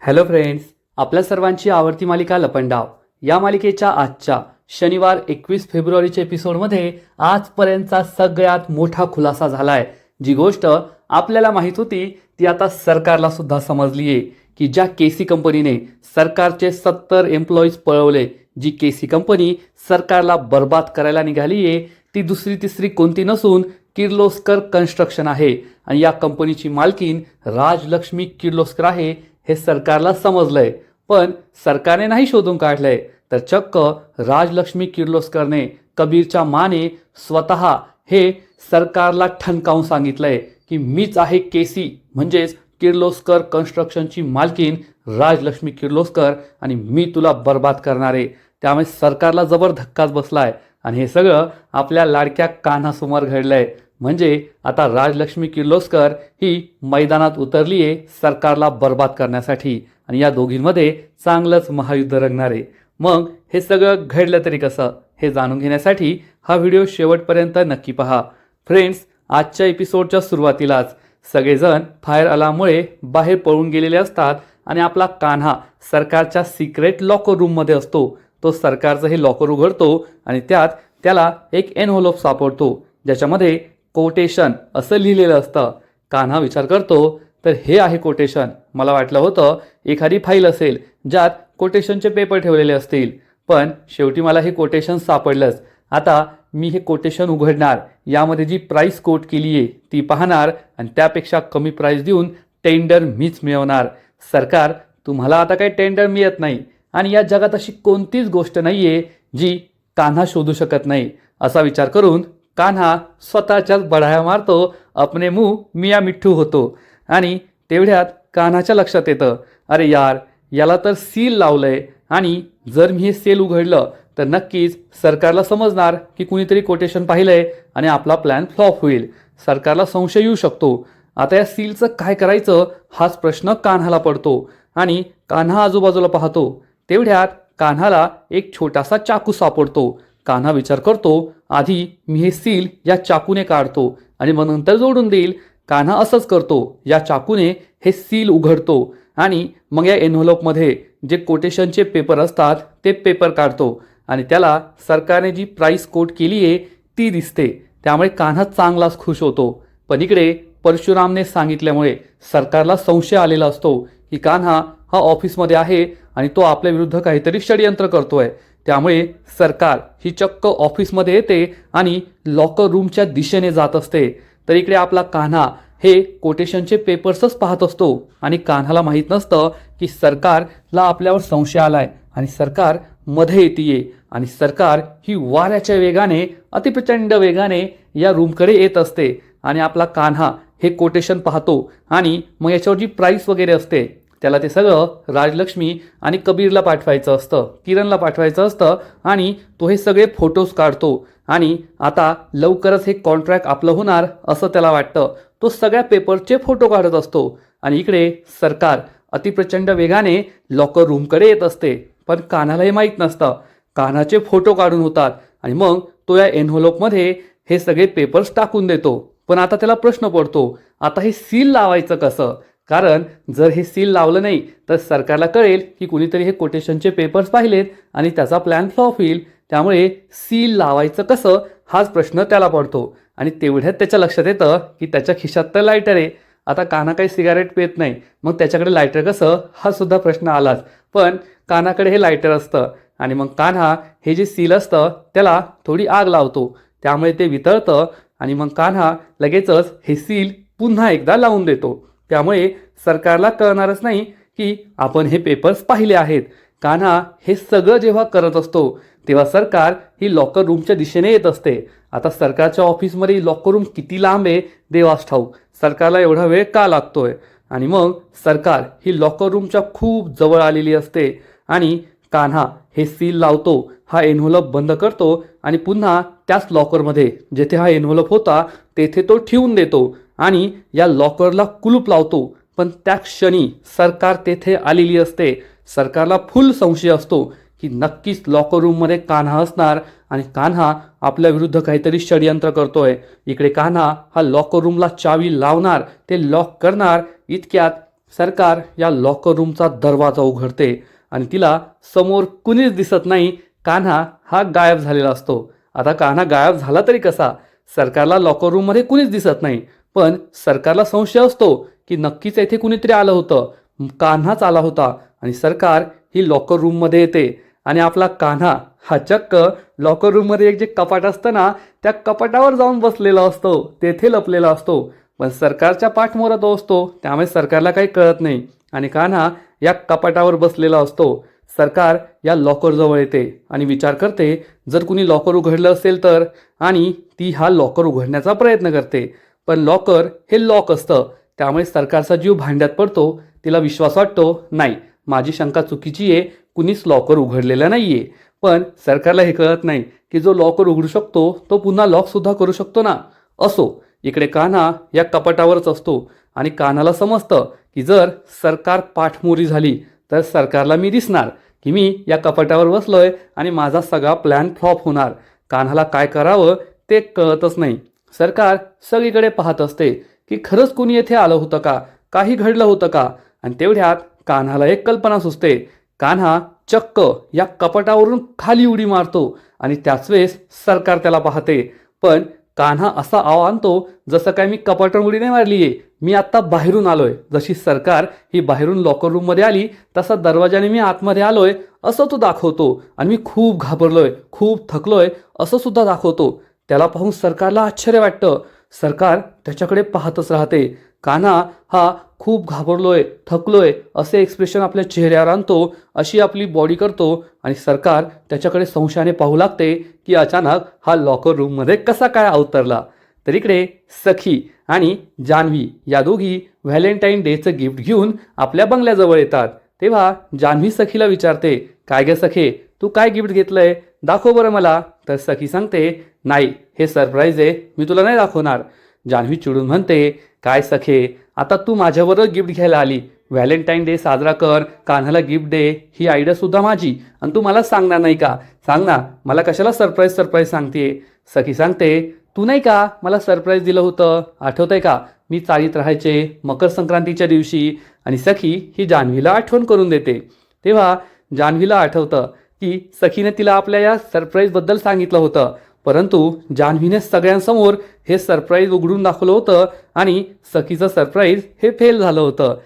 Hello friends, आपल्या सर्वांची आवडती मालिका लपंडाव या मालिकेच्या आजच्या शनिवार 21 फेब्रुवारीच्या एपिसोडमध्ये आजपर्यंतचा सगळ्यात मोठा खुलासा झालाय। जी गोष्ट आपल्याला माहित होती ती आता सरकारला सुद्धा समजली आहे की ज्या केसी कंपनीने सरकारचे 70 एम्प्लॉईज पळवले, जी केसी कंपनी सरकारला बर्बाद करायला निघाली आहे, ती दुसरी तिसरी कोणती नसून किर्लोस्कर कन्स्ट्रक्शन आहे। आणि या कंपनीची मालकीन राजलक्ष्मी किर्लोस्कर आहे हे सरकारला समजलंय, पण सरकारने नाही शोधून काढलंय, तर चक्क राजलक्ष्मी किर्लोस्करने कबीरच्या माने स्वतः हे सरकारला ठणकावून सांगितलंय की मीच आहे केसी म्हणजेच किर्लोस्कर कन्स्ट्रक्शनची मालकीन राजलक्ष्मी किर्लोस्कर आणि मी तुला बर्बाद करणार आहे। त्यामुळे सरकारला जबर धक्काच बसलाय आणि हे सगळं आपल्या लाडक्या कान्हासमोर घडलंय। म्हणजे आता राजलक्ष्मी किर्लोस्कर ही मैदानात उतरली आहे सरकारला बर्बाद करण्यासाठी आणि या दोघींमध्ये चांगलंच महायुद्ध रंगणार आहे। मग हे सगळं घडलं तरी कसं हे जाणून घेण्यासाठी हा व्हिडिओ शेवटपर्यंत नक्की पहा। फ्रेंड्स, आजच्या एपिसोडच्या सुरुवातीलाच सगळेजण फायर अलार्ममुळे बाहेर पळून गेलेले असतात आणि आपला कान्हा सरकारच्या सिक्रेट लॉकर रूममध्ये असतो। तो सरकारचं हे लॉकर उघडतो आणि त्यात त्याला एक एनव्हलप सापडतो ज्याच्यामध्ये कोटेशन असं लिहिलेलं असतं। कान्हा विचार करतो, तर हे आहे कोटेशन। मला वाटलं होतं एखादी फाईल असेल ज्यात कोटेशनचे पेपर ठेवलेले असतील, पण शेवटी मला हे कोटेशन सापडलंच। आता मी हे कोटेशन उघडणार, यामध्ये जी प्राइस कोट केली आहे ती पाहणार आणि त्यापेक्षा कमी प्राइस देऊन टेंडर मीच मिळवणार। सरकार, तुम्हाला आता काही टेंडर मिळत नाही आणि या जगात अशी कोणतीच गोष्ट नाहीये जी कान्हा शोधू शकत नाही। असा विचार करून कान्हा स्वतःच्याच बढाया मारतो, अपने मुंह मिया मिठ्ठू होतो। आणि तेवढ्यात कान्हाच्या लक्षात येतं, अरे यार, याला तर सील लावलंय आणि जर मी हे सेल उघडलं तर नक्कीच सरकारला समजणार की कुणीतरी कोटेशन पाहिलंय आणि आपला प्लॅन फ्लॉप होईल। सरकारला संशय येऊ शकतो। आता या सीलचं काय करायचं हाच प्रश्न कान्हाला पडतो आणि कान्हा आजूबाजूला पाहतो। तेवढ्यात कान्हाला एक छोटासा चाकू सापडतो। कान्हा विचार करतो, आधी मी हे सील या चाकूने काढतो आणि मग नंतर जोडून देईल। कान्हा असंच करतो, या चाकूने हे सील उघडतो आणि मग या एनव्हलपमध्ये जे कोटेशनचे पेपर असतात ते पेपर काढतो आणि त्याला सरकारने जी प्राइस कोट केली आहे ती दिसते। त्यामुळे कान्हा चांगलाच खुश होतो। पण इकडे परशुरामने सांगितल्यामुळे सरकारला संशय आलेला असतो की कान्हा हा ऑफिसमध्ये आहे आणि तो आपल्या विरुद्ध काहीतरी षडयंत्र करतोय। त्यामुळे सरकार ही चक्क ऑफिसमध्ये येते आणि लॉकर रूमच्या दिशेने जात असते। तर इकडे आपला कान्हा हे कोटेशनचे पेपर्सच पाहत असतो आणि कान्हाला माहीत नसतं की सरकारला आपल्यावर संशय आलाय आणि सरकार मध्ये येते आणि सरकार ही वाऱ्याच्या वेगाने, अतिप्रचंड वेगाने या रूमकडे येत असते आणि आपला कान्हा हे कोटेशन पाहतो आणि मग याच्यावर जी प्राइस वगैरे असते त्याला ते सगळं राजलक्ष्मी आणि कबीरला पाठवायचं असतं, किरणला पाठवायचं असतं आणि तो हे सगळे फोटोज काढतो आणि आता लवकरच हे कॉन्ट्रॅक्ट आपलं होणार असं त्याला वाटतं। तो सगळ्या पेपरचे फोटो काढत असतो आणि इकडे सरकार अतिप्रचंड वेगाने लॉकर रूमकडे येत असते, पण कान्हाला हे माहीत नसतं। कान्हाचे फोटो काढून होतात आणि मग तो या एनव्हलपमध्ये हे सगळे पेपर्स टाकून देतो। पण आता त्याला प्रश्न पडतो, आता हे सील लावायचं कसं? कारण जर हे सील लावलं नाही तर सरकारला कळेल की कुणीतरी हे कोटेशनचे पेपर्स पाहिलेत आणि त्याचा प्लॅन फ्लॉप होईल। त्यामुळे सील लावायचं कसं हाच प्रश्न त्याला पडतो आणि तेवढ्यात त्याच्या लक्षात येतं की त्याच्या खिशात तर लायटर आहे। आता कान्हा काही सिगारेट पित नाही, मग त्याच्याकडे लायटर कसं हा सुद्धा प्रश्न आलाच। पण कान्हाकडे हे लायटर असतं आणि मग कान्हा हे जे सील असतं त्याला थोडी आग लावतो, त्यामुळे ते वितळतं आणि मग कान्हा लगेचच हे सील पुन्हा एकदा लावून देतो। त्यामुळे सरकारला कळणारच नाही की आपण हे पेपर्स पाहिले आहेत। कान्हा हे सगळं जेव्हा करत असतो तेव्हा सरकार ही लॉकर रूमच्या दिशेने येत असते। आता सरकारच्या ऑफिसमध्ये लॉकर रूम किती लांब आहे देवास ठाऊक, सरकारला एवढा वेळ का लागतोय? आणि मग सरकार ही लॉकर रूमच्या खूप जवळ आलेली असते आणि कान्हा हे सील लावतो, हा एनव्हलप बंद करतो आणि पुन्हा त्याच लॉकरमध्ये जेथे हा एनव्हलप होता तेथे तो ठेवून देतो आणि या लॉकरला कुलूप लावतो। पण त्या क्षणी सरकार तेथे आलेली असते। सरकारला फुल संशय असतो की नक्कीच लॉकर रूममध्ये कान्हा असणार आणि कान्हा आपल्या विरुद्ध काहीतरी षडयंत्र करतोय। इकडे कान्हा हा लॉकर रूमला चावी लावणार, ते लॉक करणार, इतक्यात सरकार या लॉकर रूमचा दरवाजा उघडते आणि तिला समोर कुणीच दिसत नाही. कान्हा हा गायब झालेला असतो. आता कान्हा गायब झाला तरी कसा? सरकारला लॉकर रूममध्ये कुणीच दिसत नाही, पण सरकारला संशय असतो की नक्कीच येथे कुणीतरी आलं होतं. कान्हाच आला होता आणि सरकार ही लॉकर रूममध्ये येते आणि आपला कान्हा हा चक्क लॉकर रूममध्ये एक जे कपाट असतं ना, त्या कपाटावर जाऊन बसलेला असतो, तेथे लपलेला असतो. पण सरकारच्या पाठमोरा तो असतो, त्यामुळे सरकारला काही कळत नाही आणि कान्हा या कपाटावर बसलेला असतो. सरकार या लॉकरजवळ येते आणि विचार करते जर कुणी लॉकर उघडलं असेल तर, आणि ती हा लॉकर उघडण्याचा प्रयत्न करते. पण लॉकर हे लॉक असतं, त्यामुळे सरकारचा जीव भांड्यात पडतो. तिला विश्वास वाटतो, नाही, माझी शंका चुकीची आहे, कुणीच लॉकर उघडलेलं नाहीये. पण सरकारला हे कळत नाही की जो लॉकर उघडू शकतो तो पुन्हा लॉक सुद्धा करू शकतो ना. असो, इकडे कान्हा या कपाटावरच असतो आणि कान्हाला समजतं की जर सरकार पाठमोरी झाली तर सरकारला मी दिसणार की मी या कपाटावर बसलोय आणि माझा सगळा प्लॅन फ्लॉप होणार. कान्हाला काय करावं ते कळतच नाही. सरकार सगळीकडे पाहत असते की खरंच कोणी येथे आलं होतं का, काही घडलं होतं का. आणि तेवढ्यात कान्हाला एक कल्पना सुचते. कान्हा चक्क या कपाटावरून खाली उडी मारतो आणि त्याच वेळेस सरकार त्याला पाहते. पण कान्हा असा आव आणतो जसं काय मी कपाटावरून उडी नाही मारलीये, मी आत्ता बाहेरून आलोय. जशी सरकार ही बाहेरून लॉकर रूममध्ये आली तसा दरवाजाने मी आतमध्ये आलोय असं तो दाखवतो आणि मी खूप घाबरलोय, खूप थकलोय असं सुद्धा दाखवतो. त्याला पाहून सरकारला आश्चर्य वाटतं. सरकार त्याच्याकडे पाहतच राहते. कान्हा हा खूप घाबरलोय, थकलोय असे एक्सप्रेशन आपल्या चेहऱ्यावर आणतो, अशी आपली बॉडी करतो आणि सरकार त्याच्याकडे संशयाने पाहू लागते की अचानक हा लॉकर रूममध्ये कसा काय अवतरला. तर इकडे सखी आणि जान्हवी या दोघी व्हॅलेंटाईन डेचं गिफ्ट घेऊन आपल्या बंगल्याजवळ येतात. तेव्हा जान्हवी सखीला विचारते, काय गे सखे, तू काय गिफ्ट घेतलंय, दाखव बरं मला. तर सखी सांगते, नाही, हे सरप्राईज आहे, मी तुला नाही दाखवणार. जान्हवी चिडून म्हणते, काय सखे, आता तू माझ्याबरोबर गिफ्ट घ्यायला आली, व्हॅलेंटाईन डे साजरा कर, कान्हाला गिफ्ट दे, ही आयडिया सुद्धा माझी, आणि तू मला सांगणार नाही का? सांग ना, मला कशाला सरप्राईज सांगते. सखी सांगते, तू नाही का मला सरप्राईज दिलं होतं, आठवतंय का? मी चाळीत राहायचे मकर संक्रांतीच्या दिवशी. आणि सखी ही जान्हवीला आठवण करून देते. तेव्हा जान्हवीला आठवतं की सखीने तिला आपल्या या सरप्राईजबद्दल सांगितलं होतं, परंतु जान्हवीने सगळ्यांसमोर हे सरप्राईज उघडून दाखवलं होतं आणि सखीचं सरप्राईज हे फेल झालं होतं.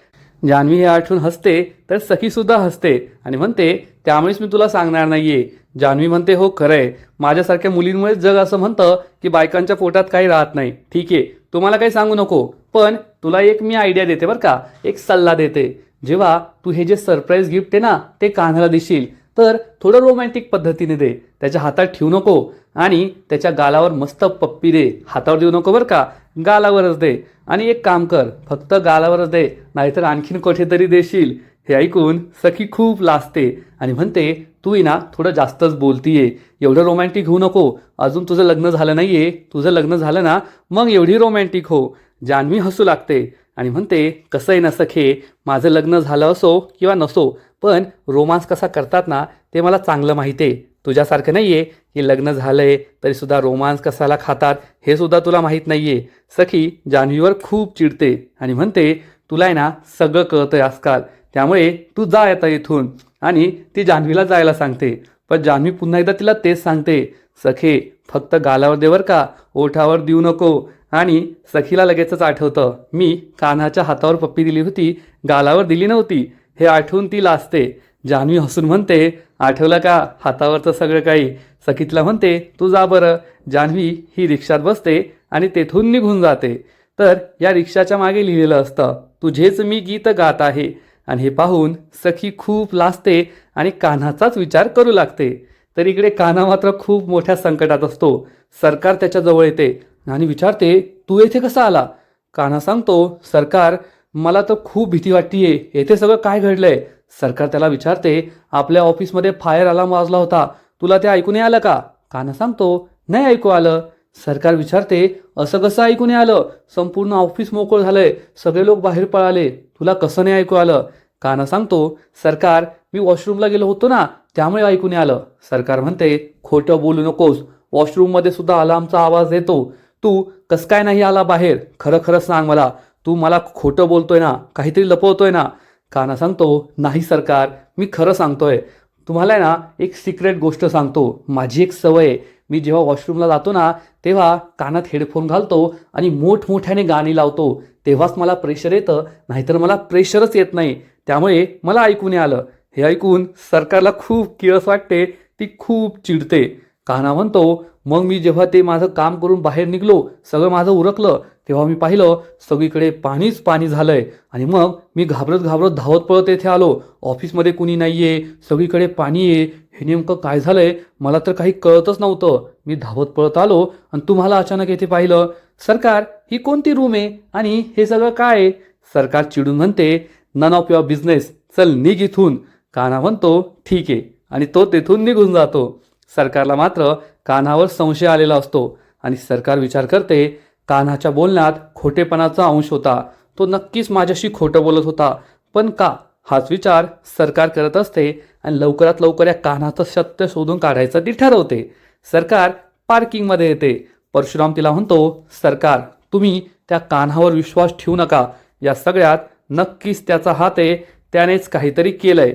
जान्हवी हे आठवून हसते तर सखीसुद्धा हसते आणि म्हणते, त्यामुळेच मी तुला सांगणार नाहीये. जान्हवी म्हणते, हो खरंय, माझ्यासारख्या मुलींमुळे जग असं म्हणतं की बायकांच्या पोटात काही राहत नाही. ठीक आहे, तुम्हाला काही सांगू नको, पण तुला एक मी आयडिया देते बरं का, एक सल्ला देते. जेव्हा तू हे जे सरप्राईज गिफ्ट आहे ना ते कान्हाला देशील तर थोडं रोमॅन्टिक पद्धतीने दे, त्याच्या हातात ठेवू नको आणि त्याच्या गालावर मस्त पप्पी दे. हातावर देऊ नको बरं का, गालावरच दे. आणि एक काम कर, फक्त गालावरच दे, नाहीतर आणखीन कुठेतरी देशील. हे ऐकून सखी खूप लाजते आणि म्हणते, तू ना थोडं जास्तच बोलतीये, एवढं रोमॅन्टिक होऊ नको, अजून तुझं लग्न झालं नाहीये, तुझं लग्न झालं ना मग एवढी रोमॅन्टिक हो. जान्हवी हसू लागते आणि म्हणते, कसं आहे ना सखे, माझं लग्न झालं असो किंवा नसो, पण रोमांस कसा करतात ना ते मला चांगलं माहिती आहे. तुझ्यासारखं नाहीये की लग्न झालंय तरी सुद्धा रोमांस कसाला खातात हे सुद्धा तुला माहीत नाहीये. सखी जान्हवीवर खूप चिडते आणि म्हणते, तुला आहे ना सगळं कळतंय आजकाल, त्यामुळे तू जा आता इथून. आणि ती जान्हवीला जायला सांगते. पण जान्हवी पुन्हा एकदा तिला तेच सांगते, सखे फक्त गालावर दे बरं का, ओठावर देऊ नको. आणि सखीला लगेचच आठवतं, मी कान्हाच्या हातावर पप्पी दिली होती, गालावर दिली नव्हती. हे आठवून ती लाजते. जान्हवी हसून म्हणते, आठवलं का हातावरचं सगळं काही? सखी तिला म्हणते, तू जा बरं. जान्हवी ही रिक्षात बसते आणि तेथून निघून जाते. तर या रिक्षाच्या मागे लिहिलेलं असतं, तुझेच मी गीत गात आहे. आणि हे पाहून सखी खूप लाजते आणि कान्हाचाच विचार करू लागते. तर इकडे कान्हा मात्र खूप मोठ्या संकटात असतो. सरकार त्याच्या जवळ येते आणि विचारते, तू येथे कसा आला? कान्हा सांगतो, सरकार मला तर खूप भीती वाटतीये, येथे सगळं काय घडलंय? सरकार त्याला विचारते, आपल्या ऑफिसमध्ये फायर अलार्म वाजला होता, तुला ते ऐकून आलं का? कान्हा सांगतो, नाही ऐकू आलं. सरकार विचारते, असं कसं ऐकून आलं? संपूर्ण ऑफिस मोकळं झालंय, सगळे लोक बाहेर पळाले, तुला कसं नाही ऐकू आलं? कान्हा सांगतो, सरकार मी वॉशरूमला गेलो होतो ना त्यामुळे ऐकून आलं. सरकार म्हणते, खोटं बोलू नकोस, वॉशरूममध्ये सुद्धा अलार्मचा आवाज येतो, तू कस काय नाही आला बाहेर? खरं खरं सांग मला, तू मला खोटं बोलतोय ना, काहीतरी लपवतोय ना. कान्हा सांगतो, नाही सरकार, मी खरं सांगतोय. तुम्हाला आहे ना एक सिक्रेट गोष्ट सांगतो. माझी एक सवय आहे, मी जेव्हा वॉशरूमला जातो ना तेव्हा कानात हेडफोन घालतो आणि मोठमोठ्याने गाणी लावतो. तेव्हाच मला प्रेशर येतं, नाहीतर मला प्रेशरच येत नाही. त्यामुळे मला ऐकून आलं. हे ऐकून सरकारला खूप किळस वाटते, ती खूप चिडते. कान्हा म्हणतो, मग मी जेव्हा ते माझं काम करून बाहेर निघलो, सगळं माझं उरकलं, तेव्हा मी पाहिलं सगळीकडे पाणीच पाणी झालंय. आणि मग मी घाबरत घाबरत धावत पळत येथे आलो. ऑफिसमध्ये कुणी नाहीये, सगळीकडे पाणी आहे. हे नेमकं काय झालंय मला तर काही कळतच नव्हतं. मी धावत पळत आलो आणि तुम्हाला अचानक येथे पाहिलं. सरकार, ही कोणती रूम आहे आणि हे सगळं काय आहे? सरकार चिडून म्हणते, नन ऑफ युअर बिझनेस, चल निघ इथून. कान्हा म्हणतो, ठीक आहे, आणि तो तेथून निघून जातो. सरकारला मात्र कान्हावर संशय आलेला असतो आणि सरकार विचार करते, कान्हाच्या बोलण्यात खोटेपणाचा अंश होता. तो नक्कीच माझ्याशी खोटं बोलत होता, पण का? हाच विचार सरकार करत असते आणि लवकरात लवकर या कान्हाचं सत्य शोधून काढायचं ती ठरवते. सरकार पार्किंगमध्ये येते. परशुराम तिला म्हणतो, सरकार, तुम्ही त्या कान्हावर विश्वास ठेवू नका. या सगळ्यात नक्कीच त्याचा हात आहे, त्यानेच काहीतरी केलंय.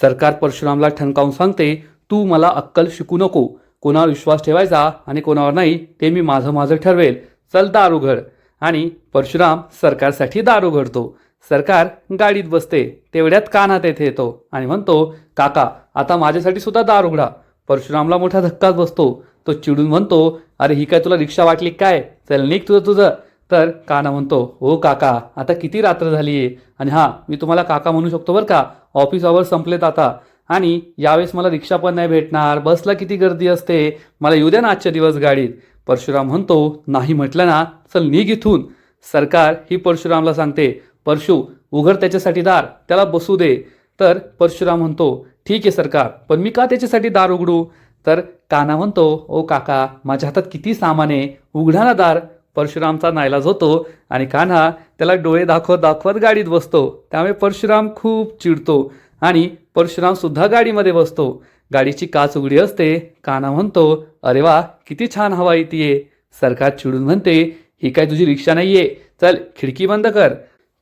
सरकार परशुरामला ठणकावून सांगते, तू मला अक्कल शिकू नको. कोणावर विश्वास ठेवायचा आणि कोणावर नाही ते मी माझं माझं ठरवेल. चल दार उघड. आणि परशुराम सरकारसाठी दार उघडतो. सरकार गाडीत बसते. तेवढ्यात कान्हा तेथे येतो आणि म्हणतो, काका, आता माझ्यासाठी सुद्धा दार उघडा. परशुरामला मोठा धक्काच बसतो. तो चिडून म्हणतो, अरे ही काय तुला रिक्षा वाटली काय? चल निघ तुझं तुझं. तर कान्हा म्हणतो, हो काका, आता किती रात्र झाली आहे, आणि हां, मी तुम्हाला काका म्हणू शकतो बरं का. ऑफिस आवर संपलेत आता, आणि यावेळेस मला रिक्षा पण नाही भेटणार. बसला किती गर्दी असते, मला येऊ द्या ना आजच्या दिवस गाडीत. परशुराम म्हणतो, नाही म्हटलं ना, चल निघ इथून. सरकार ही परशुरामला सांगते, परशु, उघड त्याच्यासाठी दार, त्याला बसू दे. तर परशुराम म्हणतो, ठीक आहे सरकार, पण मी का त्याच्यासाठी दार उघडू? तर कान्हा म्हणतो, ओ काका, माझ्या हातात किती सामान आहे, उघडा ना दार. परशुरामचा नाईलाज होतो आणि कान्हा त्याला डोळे दाखवत दाखवत गाडीत बसतो. त्यामुळे परशुराम खूप चिडतो आणि परशुराम सुद्धा गाडीमध्ये बसतो. गाडीची काच उघडी असते. कान्हा म्हणतो, अरे वा, किती छान हवा येते. सरकार चिडून म्हणते, ही काय तुझी रिक्षा नाहीये, चल खिडकी बंद कर.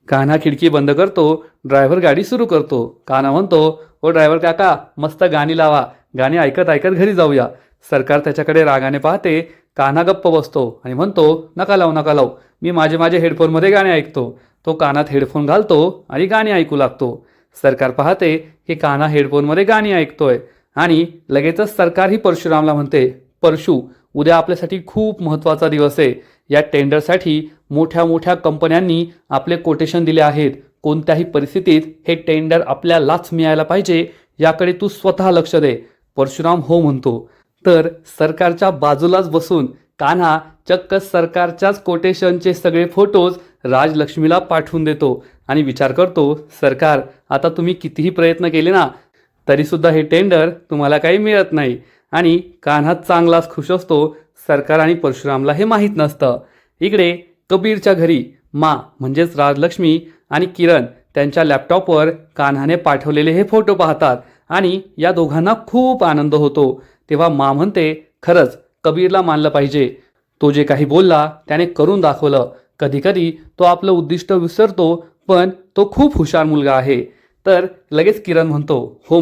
कान्हा खिडकी बंद करतो. ड्रायव्हर गाडी सुरू करतो. कान्हा म्हणतो, ओ ड्रायव्हर काका, मस्त गाणी लावा, गाणी ऐकत ऐकत घरी जाऊया. सरकार त्याच्याकडे रागाने पाहते. कान्हा गप्प बसतो आणि म्हणतो, नका लावू नका लावू, मी माझे हेडफोनमध्ये गाणे ऐकतो. तो कानात हेडफोन घालतो आणि गाणी ऐकू लागतो. सरकार पाहते की कान्हा हेडफोनमध्ये गाणी ऐकतोय आणि लगेचच सरकार ही परशुरामला म्हणते, परशु, उद्या आपल्यासाठी खूप महत्त्वाचा दिवस आहे. या टेंडरसाठी मोठ्या मोठ्या कंपन्यांनी आपले कोटेशन दिले आहेत. कोणत्याही परिस्थितीत हे टेंडर आपल्यालाच मिळायला पाहिजे, याकडे तू स्वतः लक्ष दे. परशुराम हो म्हणतो. तर सरकारच्या बाजूलाच बसून कान्हा चक्क सरकारच्याच कोटेशनचे सगळे फोटोज राजलक्ष्मीला पाठवून देतो आणि विचार करतो, सरकार, आता तुम्ही कितीही प्रयत्न केले ना, तरीसुद्धा हे टेंडर तुम्हाला काही मिळत नाही. आणि कान्हा चांगलाच खुश असतो. सरकार आणि परशुरामला हे माहीत नसतं. इकडे कबीरच्या घरी म्हणजेच राजलक्ष्मी आणि किरण त्यांच्या लॅपटॉपवर कान्हाने पाठवलेले हे फोटो पाहतात आणि या दोघांना खूप आनंद होतो. तेव्हा म्हणते, खरंच कबीरला मानलं पाहिजे. तो जे काही बोलला त्याने करून दाखवलं. कधीकधी तो आपलं उद्दिष्ट विसरतो, पण तो खूप हुशार मुलगा आहे. तर लगेच किरण म्हणतो, हो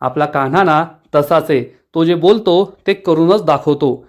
आपला कान्हा ना तसाच आहे, तो जे बोलतो ते करूनच दाखवतो.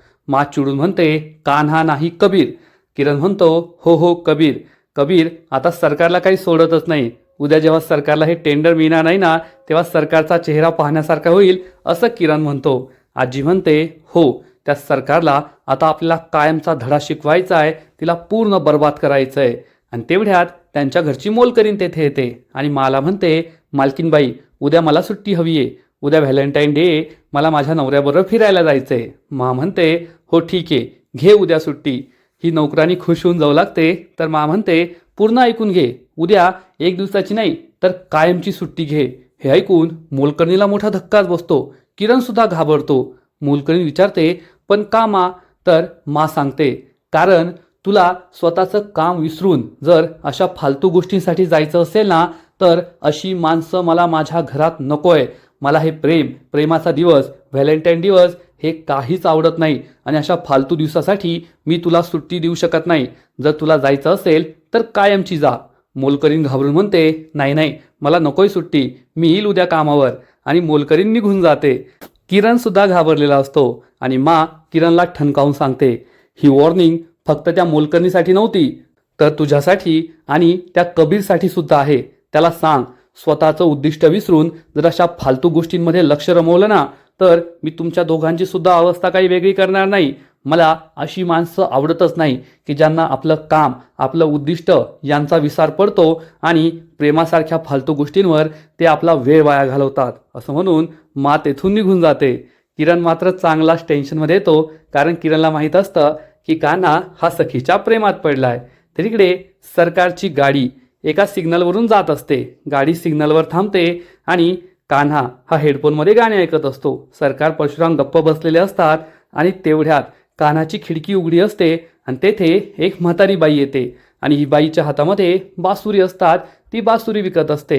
चिडून म्हणते, कान्हा नाही कबीर. किरण म्हणतो, हो कबीर. कबीर आता सरकारला काही सोडतच नाही. उद्या जेव्हा सरकारला हे टेंडर मिळणार नाही ना, तेव्हा सरकारचा चेहरा पाहण्यासारखा होईल, असं किरण म्हणतो. आजी म्हणते, हो, त्या सरकारला आता आपल्याला कायमचा धडा शिकवायचा आहे, तिला पूर्ण बर्बाद करायचं आहे. आणि तेवढ्यात त्यांच्या घरची मोलकरीण तेथे येते आणि मला म्हणते, मालकीनबाई, उद्या मला सुट्टी हवी आहे. उद्या व्हॅलेंटाईन डे, मला माझ्या नवऱ्याबरोबर फिरायला जायचं आहे. म्हणते, हो ठीक आहे, घे उद्या सुट्टी. ही नोकरानी खुश होऊन जाऊ लागते. तर म्हणते, पूर्ण ऐकून घे, उद्या 1 दिवसाची नाही तर कायमची सुट्टी घे. हे ऐकून मोलकरणीला मोठा धक्काच बसतो. किरण सुद्धा घाबरतो. मोलकरीण विचारते, पण का तर सांगते, कारण तुला स्वतःचं काम विसरून जर अशा फालतू गोष्टींसाठी जायचं असेल ना, तर अशी माणसं मला माझ्या घरात नकोय. मला हे प्रेमाचा दिवस, व्हॅलेंटाईन दिवस हे काहीच आवडत नाही आणि अशा फालतू दिवसासाठी मी तुला सुट्टी देऊ शकत नाही. जर तुला जायचं असेल तर कायमची जा. मोलकरीण घाबरून म्हणते, नाही नाही, मला नकोय सुट्टी, मी येईल उद्या कामावर. आणि मोलकरीण निघून जाते. किरण सुद्धा घाबरलेला असतो आणि मा किरणला ठणकावून सांगते, ही वॉर्निंग फक्त त्या मोलकरणीसाठी नव्हती, तर तुझ्यासाठी आणि त्या कबीरसाठी सुद्धा आहे. त्याला सांग, स्वतःचं उद्दिष्ट विसरून जर अशा फालतू गोष्टींमध्ये लक्ष रमवलं ना, तर मी तुमच्या दोघांची सुद्धा अवस्था काही वेगळी करणार नाही. मला अशी माणसं आवडतच नाही की ज्यांना आपलं काम, आपलं उद्दिष्ट यांचा विसर पडतो आणि प्रेमासारख्या फालतू गोष्टींवर ते आपला वेळ वाया घालवतात. असं म्हणून मा तेथून निघून जाते. किरण मात्र चांगलाच टेन्शनमध्ये येतो, कारण किरणला माहीत असतं की कान्हा हा सखीच्या प्रेमात पडलाय. तर इकडे सरकारची गाडी एका सिग्नलवरून जात असते. गाडी सिग्नलवर थांबते आणि कान्हा हा हेडफोनमध्ये गाणे ऐकत असतो. सरकार परशुराम गप्प बसलेले असतात आणि तेवढ्यात कान्हाची खिडकी उघडी असते आणि तेथे एक म्हातारी बाई येते आणि ही बाईच्या हातामध्ये बासुरी असतात. ती बासुरी विकत असते.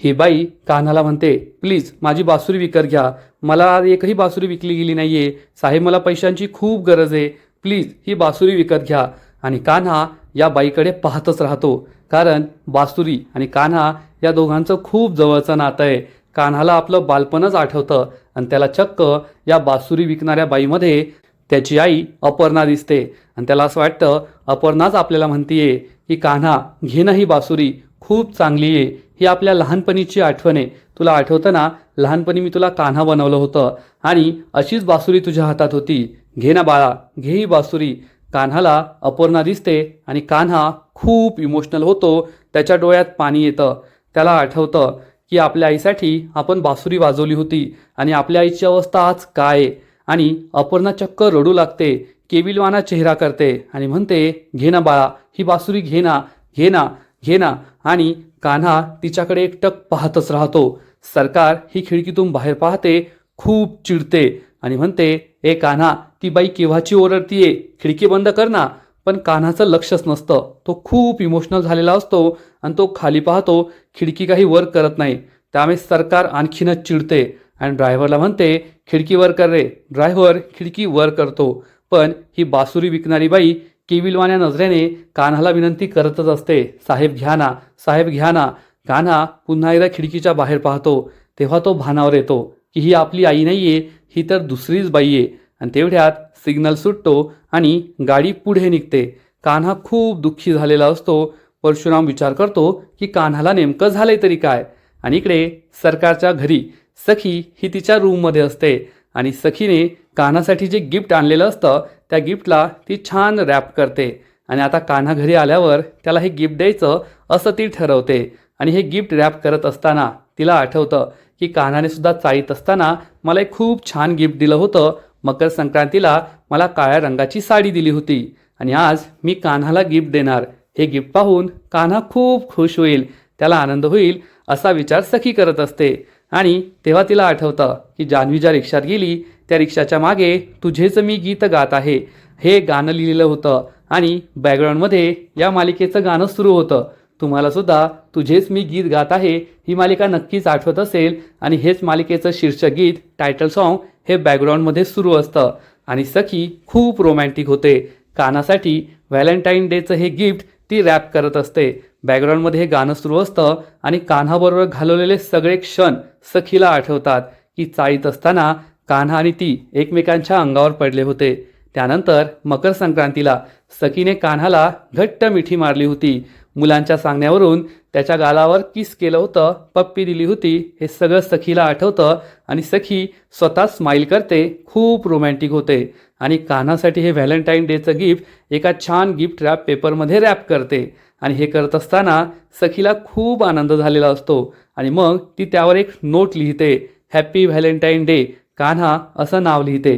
ही बाई कान्हाला म्हणते, प्लीज माझी बासुरी विकत घ्या, मला एकही बासुरी विकली गेली नाहीये साहेब, मला पैशांची खूप गरज आहे, प्लीज ही बासुरी विकत घ्या. आणि कान्हा या बाईकडे पाहतच राहतो, कारण बासुरी आणि कान्हा या दोघांचं खूप जवळचं नातं आहे. कान्हाला आपलं बालपणच आठवतं आणि त्याला चक्क या बासुरी विकणाऱ्या बाईमध्ये त्याची आई अपर्णा दिसते आणि त्याला असं वाटतं अपर्णाच आपल्याला म्हणतीये की कान्हा घे ना ही बासुरी, खूप चांगली आहे, ही आपल्या लहानपणीची आठवण आहे. तुला आठवतं ना, लहानपणी मी तुला कान्हा बनवलं होतं आणि अशीच बासुरी तुझ्या हातात होती, घे ना बाळा, घे ही बासुरी. कान्हाला अपर्णा दिसते आणि कान्हा खूप इमोशनल होतो. त्याच्या डोळ्यात पाणी येतं. त्याला आठवतं की आपल्या आईसाठी आपण बासुरी वाजवली होती आणि आपल्या आईची अवस्था आज काय आहे. आणि अपर्णा चक्क रडू लागते, केविलवाना चेहरा करते आणि म्हणते, घे ना बाळा, ही बासुरी घे ना, घे ना, घे ना. आणि कान्हा तिच्याकडे एकटक पाहतच राहतो. सरकार ही खिडकीतून बाहेर पाहते, खूप चिडते आणि म्हणते, ए कान्हा, ती बाई केव्हाची ओरडतीये, खिडकी बंद कर ना. पण कान्हाचं लक्षच नसतं. तो खूप इमोशनल झालेला असतो आणि तो खाली पाहतो, खिडकी काही वर्क करत नाही. त्यामुळे सरकार आणखीनच चिडते आणि ड्रायव्हरला म्हणते, खिडकी वर कर रे. ड्रायव्हर खिडकी वर करतो. पण ही बासुरी विकणारी बाई केविलवाण्या नजरेने कान्हाला विनंती करतच असते, साहेब घ्या ना, साहेब घ्या ना. कान्हा पुन्हा एकदा खिडकीच्या बाहेर पाहतो. तेव्हा तो भानावर येतो की ही आपली आई नाहीये, ही तर दुसरीच बाई आहे. आणि तेवढ्यात सिग्नल सुटतो आणि गाडी पुढे निघते. कान्हा खूप दुःखी झालेला असतो. परशुराम विचार करतो की कान्हाला नेमकं झालंय तरी काय. आणि इकडे सरकारच्या घरी सखी ही तिच्या रूममध्ये असते आणि सखीने कान्हासाठी जे गिफ्ट आणलेलं असतं त्या गिफ्टला ती छान रॅप करते. आणि आता कान्हा घरी आल्यावर त्याला हे गिफ्ट द्यायचं असं ती ठरवते. आणि हे गिफ्ट रॅप करत असताना तिला आठवतं की कान्हाने सुद्धा चाळीत असताना मला एक खूप छान गिफ्ट दिलं होतं. मकर संक्रांतीला मला काळ्या रंगाची साडी दिली होती आणि आज मी कान्हाला गिफ्ट देणार. हे गिफ्ट पाहून कान्हा खूप खुश होईल, त्याला आनंद होईल असा विचार सखी करत असते. आणि तेव्हा तिला आठवतं की जान्हवी ज्या रिक्षात गेली त्या रिक्षाच्या मागे तुझेच मी गीत गात आहे हे गाणं लिहिलेलं होतं आणि बॅकग्राऊंडमध्ये या मालिकेचं गाणं सुरू होतं. तुम्हाला सुद्धा तुझेच मी गीत गात आहे ही मालिका नक्कीच आठवत असेल आणि हेच मालिकेचं शीर्षक गीत, टायटल सॉन्ग हे बॅकग्राऊंडमध्ये सुरू असतं. आणि सखी खूप रोमॅन्टिक होते. कान्हासाठी व्हॅलेंटाईन डेचं हे गिफ्ट ती रॅप करत असते. बॅकग्राऊंडमध्ये हे गाणं सुरू असतं आणि कान्हाबरोबर घालवलेले सगळे क्षण सखीला आठवतात की चाळीत असताना कान्हा आणि ती एकमेकांच्या अंगावर पडले होते. त्यानंतर मकर संक्रांतीला सखीने कान्हाला घट्ट मिठी मारली होती. मुलांच्या सांगण्यावरून त्याच्या गालावर किस केलं होतं, पप्पी दिली होती, हे सगळं सखीला आठवतं आणि सखी स्वतः स्माईल करते, खूप रोमॅन्टिक होते. आणि कान्हासाठी हे व्हॅलेंटाईन डेचं गिफ्ट एका छान गिफ्ट रॅप पेपरमध्ये रॅप करते. आणि हे करत असताना सखीला खूप आनंद झालेला असतो आणि मग ती त्यावर एक नोट लिहिते, हॅपी व्हॅलेंटाईन डे कान्हा असं नाव लिहिते.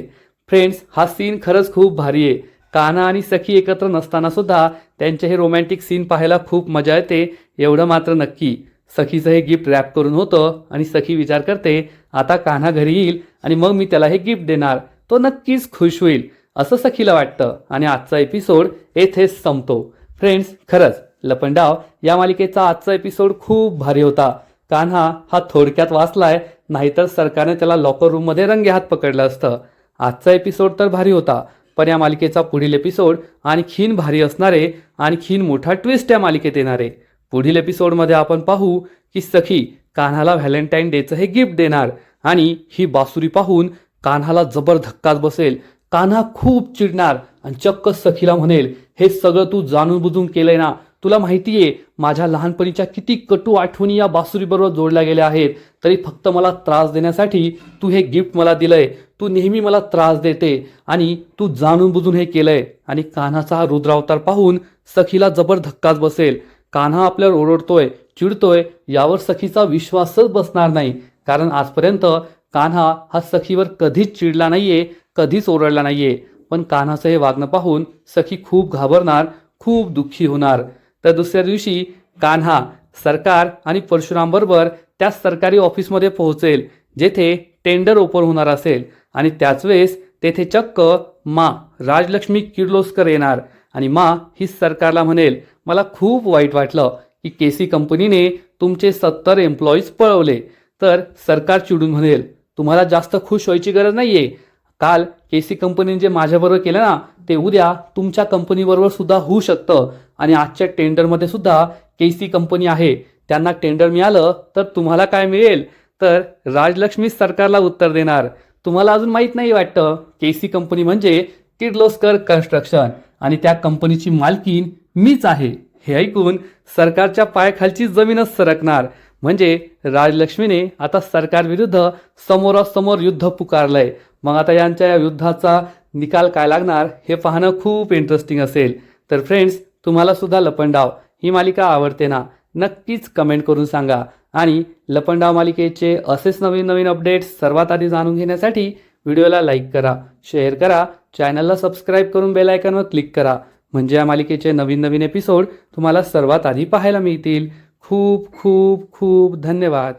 फ्रेंड्स, हा सीन खरंच खूप भारी आहे. कान्हा आणि सखी एकत्र नसताना सुद्धा त्यांचे हे रोमॅन्टिक सीन पाहायला खूप मजा येते. एवढं मात्र नक्की, सखीचं हे गिफ्ट रॅप करून होतं आणि सखी विचार करते, आता कान्हा घरी येईल आणि मग मी त्याला हे गिफ्ट देणार, तो नक्कीच खुश होईल असं सखीला वाटतं. आणि आजचा एपिसोड येथेच संपतो. फ्रेंड्स, खरंच लपंडाव या मालिकेचा आजचा एपिसोड खूप भारी होता. कान्हा हा थोडक्यात वाचलाय, नाहीतर सरकारने त्याला लॉकर रूममध्ये रंगेहात पकडलं असतं. आजचा एपिसोड तर भारी होता, पण या मालिकेचा पुढील एपिसोड आणखीन भारी असणारे, आणखीन मोठा ट्विस्ट या मालिकेत येणारे. पुढील एपिसोडमध्ये आपण पाहू की सखी कान्हाला व्हॅलेंटाईन डेचं हे गिफ्ट देणार आणि ही बासुरी पाहून कान्हाला जबर धक्काच बसेल. कान्हा खूप चिडणार आणि चक्क सखीला म्हणेल, हे सगळं तू जाणून बुजून केलंय ना, तुला माहितीये माझ्या लहानपणीच्या किती कटू आठवणी या बासुरीबरोबर जोडल्या गेल्या आहेत, तरी फक्त मला त्रास देण्यासाठी तू हे गिफ्ट मला दिलंय. तू नेहमी मला त्रास देते आणि तू जाणून बुजून हे केलंय. आणि कान्हाचा हा रुद्रावतार पाहून सखीला जबर धक्काच बसेल. कान्हा आपल्यावर ओरडतोय, चिडतोय, यावर सखीचा विश्वासच बसणार नाही, कारण आजपर्यंत कान्हा हा सखीवर कधीच चिडला नाहीये, कधीच ओरडला नाहीये. पण कान्हाचं हे वागणं पाहून सखी खूप घाबरणार, खूप दुःखी होणार. तर दुसऱ्या दिवशी कान्हा सरकार आणि परशुराम बरोबर त्या सरकारी ऑफिसमध्ये पोहोचेल जेथे टेंडर ओपन होणार असेल. आणि त्याच वेळेस तेथे चक्क मा राजलक्ष्मी किर्लोस्कर येणार आणि मा ही सरकारला म्हणेल, मला खूप वाईट वाटलं की केसी कंपनीने तुमचे 70 एम्प्लॉईज पळवले. तर सरकार चिडून म्हणेल, तुम्हाला जास्त खुश व्हायची गरज नाहीये. काल केसी कंपनीने जे माझ्याबरोबर केलं ना, ते उद्या तुमच्या कंपनीबरोबर सुद्धा होऊ शकतं. आणि आजच्या टेंडरमध्ये सुद्धा केसी कंपनी आहे, त्यांना टेंडर मिळालं तर तुम्हाला काय मिळेल. तर राजलक्ष्मी सरकारला उत्तर देणार, तुम्हाला अजून माहीत नाही वाटतं, केसी कंपनी म्हणजे किर्लोस्कर कन्स्ट्रक्शन आणि त्या कंपनीची मालकीन मीच आहे. हे ऐकून सरकारच्या पायाखालची जमीनच सरकणार. म्हणजे राजलक्ष्मीने आता सरकारविरुद्ध समोरासमोर युद्ध पुकारलंय. मग आता यांच्या या युद्धाचा निकाल काय लागणार हे पाहणं खूप इंटरेस्टिंग असेल. तर फ्रेंड्स, तुम्हाला सुद्धा लपंडाव ही मालिका आवडते ना? नक्कीच कमेंट करून सांगा. आणि लपंडाव मालिकेचे असेच नवीन नवीन अपडेट्स सर्वात आधी जाणून घेण्यासाठी व्हिडिओला लाईक करा, शेअर करा, चॅनलला सबस्क्राईब करून बेल आयकॉनवर क्लिक करा, म्हणजे या मालिकेचे नवीन नवीन एपिसोड तुम्हाला सर्वात आधी पाहायला मिळतील. खूप खूप खूप धन्यवाद.